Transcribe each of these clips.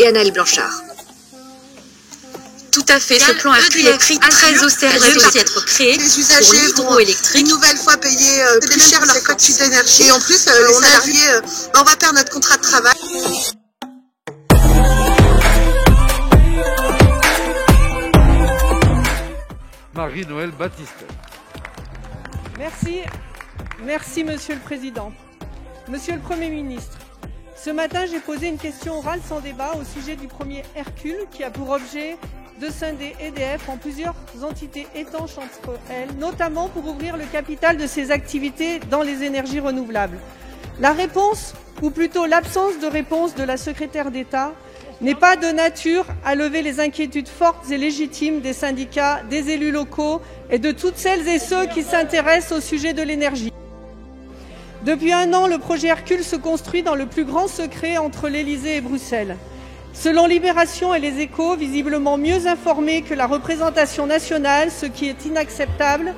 et Anaëlle Blanchard. Tout à fait, ce plan Hercule est pris très au sérieux, aurait aussi être créé les usagers pour l'hydroélectrique. Une nouvelle fois payer plus cher leur facture d'énergie. Et en plus, les salariés, on va perdre notre contrat de travail. Marie-Noëlle Baptiste. Merci Monsieur le Président. Monsieur le Premier ministre, ce matin j'ai posé une question orale sans débat au sujet du premier Hercule qui a pour objet de scinder EDF en plusieurs entités étanches entre elles, notamment pour ouvrir le capital de ses activités dans les énergies renouvelables. La réponse, ou plutôt l'absence de réponse de la secrétaire d'État, n'est pas de nature à lever les inquiétudes fortes et légitimes des syndicats, des élus locaux et de toutes celles et ceux qui s'intéressent au sujet de l'énergie. Depuis 1 an, le projet Hercule se construit dans le plus grand secret entre l'Élysée et Bruxelles. Selon Libération et les Échos, visiblement mieux informés que la représentation nationale, ce qui est inacceptable,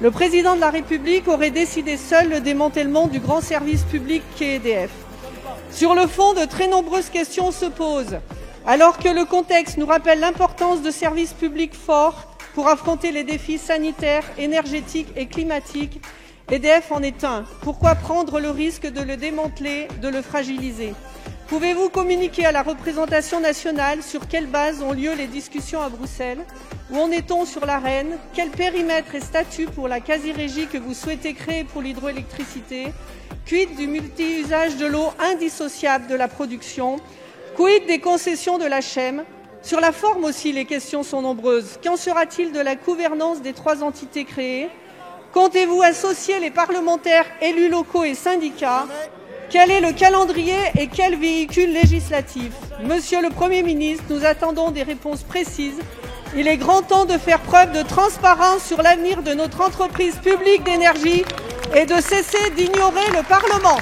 le président de la République aurait décidé seul le démantèlement du grand service public qu'est EDF. Sur le fond, de très nombreuses questions se posent. Alors que le contexte nous rappelle l'importance de services publics forts pour affronter les défis sanitaires, énergétiques et climatiques, EDF en est un. Pourquoi prendre le risque de le démanteler, de le fragiliser ? Pouvez-vous communiquer à la représentation nationale sur quelle base ont lieu les discussions à Bruxelles? Où en est-on sur l'Arenh? Quel périmètre et statut pour la quasi-régie que vous souhaitez créer pour l'hydroélectricité? Quid du multi-usage de l'eau indissociable de la production? Quid des concessions de l'HM? Sur la forme aussi, les questions sont nombreuses. Qu'en sera-t-il de la gouvernance des 3 entités créées? Comptez-vous associer les parlementaires, élus locaux et syndicats? Quel est le calendrier et quel véhicule législatif? Monsieur le Premier ministre, nous attendons des réponses précises. Il est grand temps de faire preuve de transparence sur l'avenir de notre entreprise publique d'énergie et de cesser d'ignorer le Parlement.